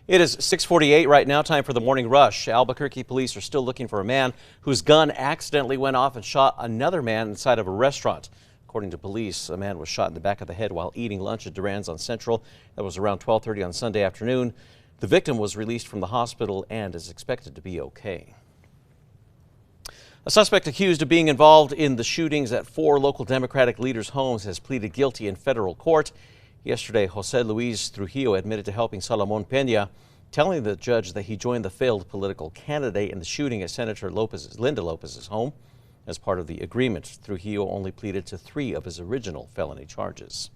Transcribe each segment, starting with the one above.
It is 6:48 right now, time for the morning rush. Albuquerque police are still looking for a man whose gun accidentally went off and shot another man inside of a restaurant. According to police, a man was shot in the back of the head while eating lunch at Duran's on Central. That was around 12:30 on Sunday afternoon. The victim was released from the hospital and is expected to be okay. A suspect accused of being involved in the shootings at 4 local Democratic leaders' homes has pleaded guilty in federal court. Yesterday, Jose Luis Trujillo admitted to helping Salomon Peña, telling the judge that he joined the failed political candidate in the shooting at Senator Linda Lopez's home. As part of the agreement, Trujillo only pleaded to 3 of his original felony charges.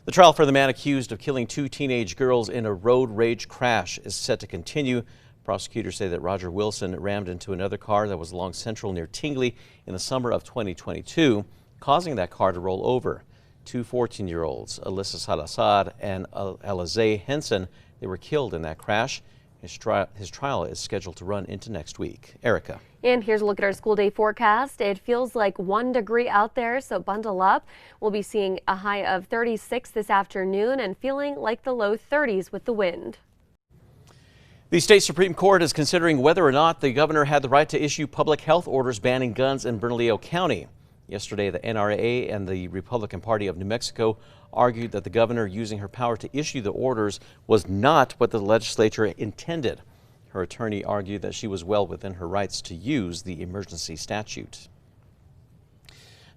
The trial for the man accused of killing 2 teenage girls in a road rage crash is set to continue. Prosecutors say that Roger Wilson rammed into another car that was along Central near Tingley in the summer of 2022, causing that car to roll over. 2 14-year-olds, Alyssa Salazar and Alize Henson, they were killed in that crash. His trial is scheduled to run into next week. Erica. And here's a look at our school day forecast. It feels like 1 degree out there, so bundle up. We'll be seeing a high of 36 this afternoon and feeling like the low 30s with the wind. The state Supreme Court is considering whether or not the governor had the right to issue public health orders banning guns in Bernalillo County. Yesterday, the NRA and the Republican Party of New Mexico argued that the governor using her power to issue the orders was not what the legislature intended. Her attorney argued that she was well within her rights to use the emergency statute.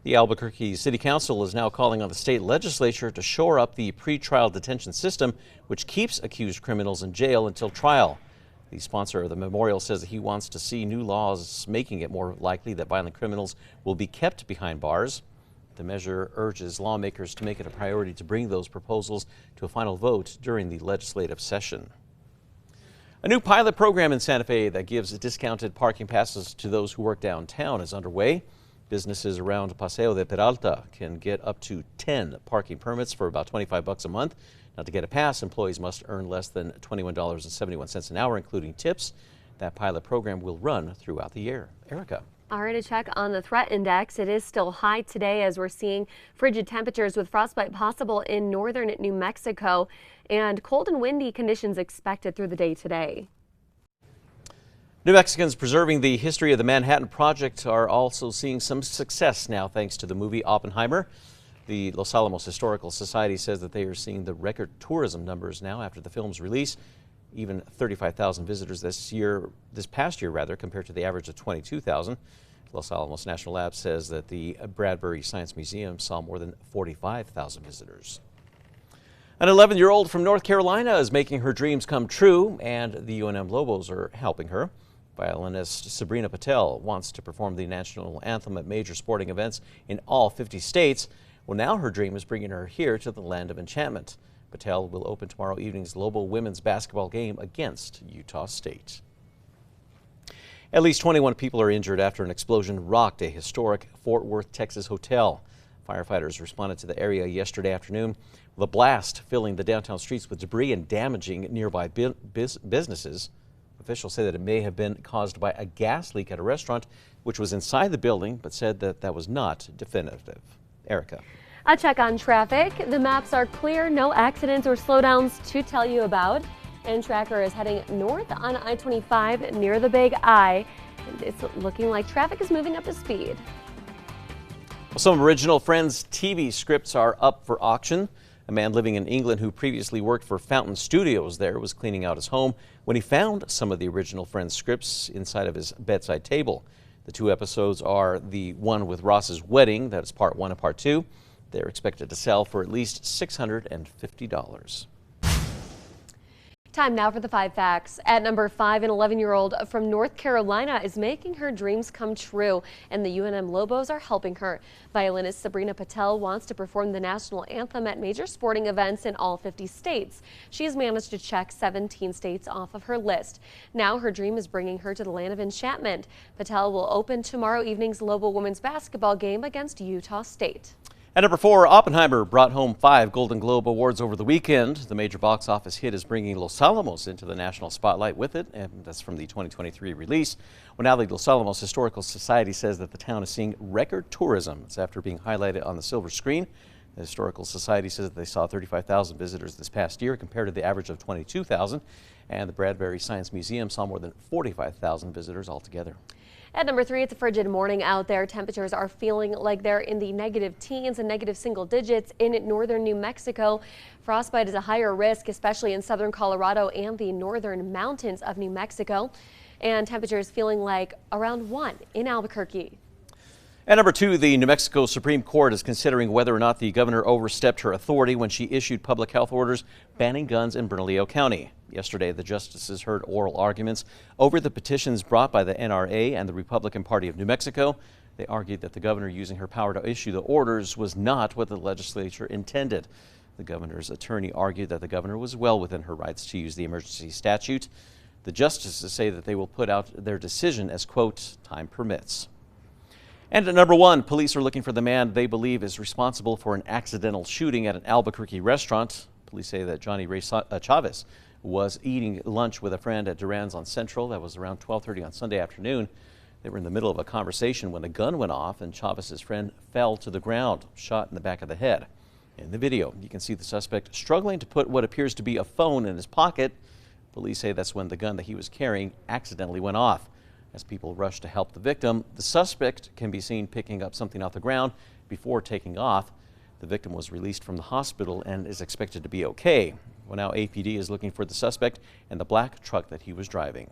The Albuquerque City Council is now calling on the state legislature to shore up the pretrial detention system, which keeps accused criminals in jail until trial. The sponsor of the memorial says that he wants to see new laws making it more likely that violent criminals will be kept behind bars. The measure urges lawmakers to make it a priority to bring those proposals to a final vote during the legislative session. A new pilot program in Santa Fe that gives discounted parking passes to those who work downtown is underway. Businesses around Paseo de Peralta can get up to 10 parking permits for about $25 a month. Now, to get a pass, employees must earn less than $21.71 an hour, including tips. That pilot program will run throughout the year. Erica. All right, a check on the threat index. It is still high today as we're seeing frigid temperatures with frostbite possible in northern New Mexico and cold and windy conditions expected through the day today. New Mexicans preserving the history of the Manhattan Project are also seeing some success now thanks to the movie Oppenheimer. The Los Alamos Historical Society says that they are seeing the record tourism numbers now after the film's release. Even 35,000 visitors this past year, compared to the average of 22,000. Los Alamos National Lab says that the Bradbury Science Museum saw more than 45,000 visitors. An 11-year-old from North Carolina is making her dreams come true, and the UNM Lobos are helping her. Violinist Sabrina Patel wants to perform the national anthem at major sporting events in all 50 states. Well, now her dream is bringing her here to the land of enchantment. Patel will open tomorrow evening's Lobo women's basketball game against Utah State. At least 21 people are injured after an explosion rocked a historic Fort Worth, Texas hotel. Firefighters responded to the area yesterday afternoon. The blast filling the downtown streets with debris and damaging nearby businesses. Officials say that it may have been caused by a gas leak at a restaurant, which was inside the building, but said that that was not definitive. Erica. A check on traffic. The maps are clear, no accidents or slowdowns to tell you about. And Tracker is heading north on I-25 near the Big I. And it's looking like traffic is moving up to speed. Well, some original Friends TV scripts are up for auction. A man living in England who previously worked for Fountain Studios there was cleaning out his home when he found some of the original Friends scripts inside of his bedside table. The 2 episodes are the one with Ross's wedding, that's part 1 and part 2. They're expected to sell for at least $650. Time now for the 5 facts. At number 5, an 11-year-old from North Carolina is making her dreams come true, and the UNM Lobos are helping her. Violinist Sabrina Patel wants to perform the national anthem at major sporting events in all 50 states. She has managed to check 17 states off of her list. Now her dream is bringing her to the land of enchantment. Patel will open tomorrow evening's Lobo women's basketball game against Utah State. At number 4, Oppenheimer brought home 5 Golden Globe Awards over the weekend. The major box office hit is bringing Los Alamos into the national spotlight with it, and that's from the 2023 release. Well, now the Los Alamos Historical Society says that the town is seeing record tourism. It's after being highlighted on the silver screen. The Historical Society says that they saw 35,000 visitors this past year compared to the average of 22,000. And the Bradbury Science Museum saw more than 45,000 visitors altogether. At number 3, it's a frigid morning out there. Temperatures are feeling like they're in the negative teens and negative single digits in northern New Mexico. Frostbite is a higher risk, especially in southern Colorado and the northern mountains of New Mexico. And temperatures feeling like around 1 in Albuquerque. At number 2, the New Mexico Supreme Court is considering whether or not the governor overstepped her authority when she issued public health orders banning guns in Bernalillo County. Yesterday, the justices heard oral arguments over the petitions brought by the NRA and the Republican Party of New Mexico. They argued that the governor using her power to issue the orders was not what the legislature intended. The governor's attorney argued that the governor was well within her rights to use the emergency statute. The justices say that they will put out their decision as, quote, time permits. And at number 1, police are looking for the man they believe is responsible for an accidental shooting at an Albuquerque restaurant. Police say that Johnny Ray Chavez was eating lunch with a friend at Duran's on Central. That was around 12:30 on Sunday afternoon. They were in the middle of a conversation when a gun went off and Chavez's friend fell to the ground, shot in the back of the head. In the video, you can see the suspect struggling to put what appears to be a phone in his pocket. Police say that's when the gun that he was carrying accidentally went off. As people rush to help the victim, the suspect can be seen picking up something off the ground before taking off. The victim was released from the hospital and is expected to be okay. Well, now APD is looking for the suspect and the black truck that he was driving.